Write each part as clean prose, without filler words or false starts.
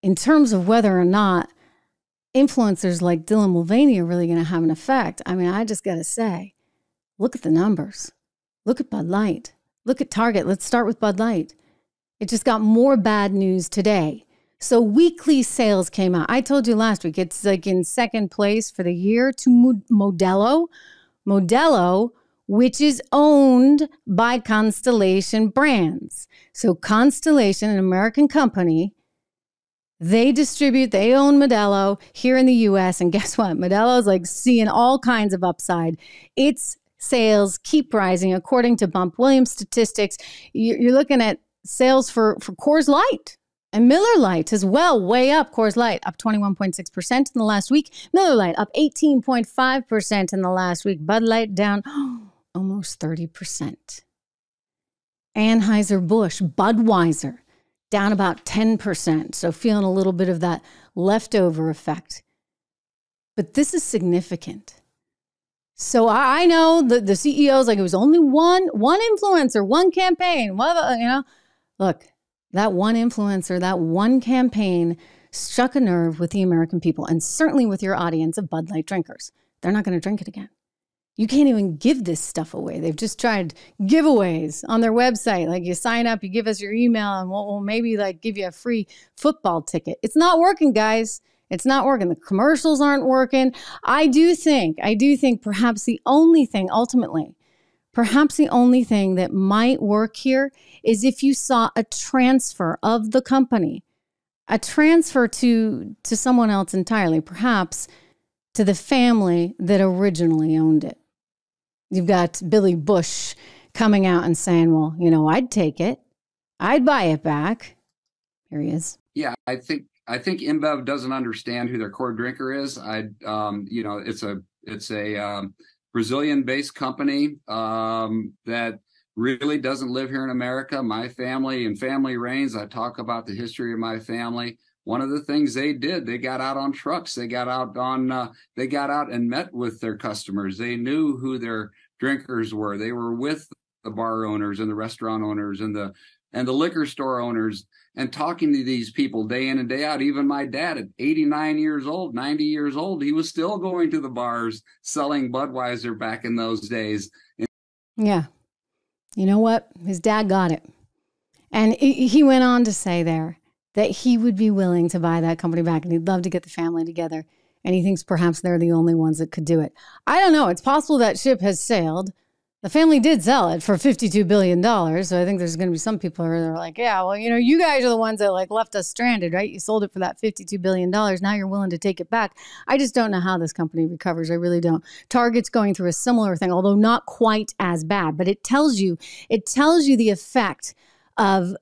in terms of whether or not influencers like Dylan Mulvaney are really going to have an effect, I mean, I just got to say, look at the numbers. Look at Bud Light. Look at Target. Let's start with Bud Light. It just got more bad news today. So weekly sales came out. I told you last week, it's like in second place for the year to Modelo. Modelo, which is owned by Constellation Brands. So Constellation, an American company, they own Modelo here in the U.S. And guess what? Modelo is like seeing all kinds of upside. Its sales keep rising. According to Bump Williams statistics, you're looking at sales for Coors Light and Miller Lite as well, way up. Coors Light up 21.6% in the last week. Miller Lite up 18.5% in the last week. Bud Light down almost 30%. Anheuser-Busch, Budweiser, down about 10%. So feeling a little bit of that leftover effect. But this is significant. So I know the CEO's like, it was only one influencer, one campaign. Look, that one influencer, that one campaign struck a nerve with the American people and certainly with your audience of Bud Light drinkers. They're not going to drink it again. You can't even give this stuff away. They've just tried giveaways on their website. Like you sign up, you give us your email, and we'll maybe like give you a free football ticket. It's not working, guys. It's not working. The commercials aren't working. I do think perhaps the only thing that might work here is if you saw a transfer of the company, a transfer to someone else entirely, perhaps to the family that originally owned it. You've got Billy Bush coming out and saying, well, I'd take it. I'd buy it back. Here he is. Yeah, I think INBev doesn't understand who their core drinker is. It's a Brazilian-based company that really doesn't live here in America. My family and family reigns. I talk about the history of my family. One of the things they did, they got out on trucks. They got out and met with their customers. They knew who their drinkers were. They were with the bar owners and the restaurant owners and the liquor store owners and talking to these people day in and day out. Even my dad at 89 years old, 90 years old, he was still going to the bars selling Budweiser back in those days. Yeah. You know what? His dad got it. And he went on to say there that he would be willing to buy that company back and he'd love to get the family together. And he thinks perhaps they're the only ones that could do it. I don't know. It's possible that ship has sailed. The family did sell it for $52 billion. So I think there's going to be some people who are like, yeah, well, you guys are the ones that left us stranded, right? You sold it for that $52 billion. Now you're willing to take it back. I just don't know how this company recovers. I really don't. Target's going through a similar thing, although not quite as bad. But it tells you the effect of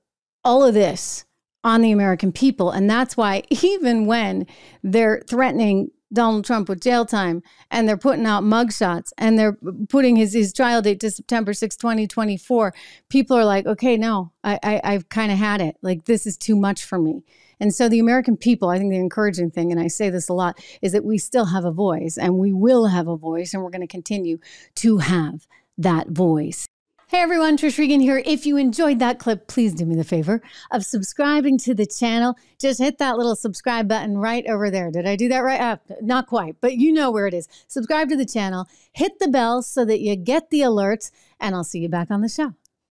all of this on the American people. And that's why even when they're threatening Donald Trump with jail time and they're putting out mugshots and they're putting his trial date to September 6, 2024, people are like, okay, no, I've kind of had it. Like, this is too much for me. And so the American people, I think the encouraging thing, and I say this a lot, is that we still have a voice and we will have a voice and we're going to continue to have that voice. Hey everyone, Trish Regan here. If you enjoyed that clip, please do me the favor of subscribing to the channel. Just hit that little subscribe button right over there. Did I do that right? Not quite, but you know where it is. Subscribe to the channel, hit the bell so that you get the alerts, and I'll see you back on the show.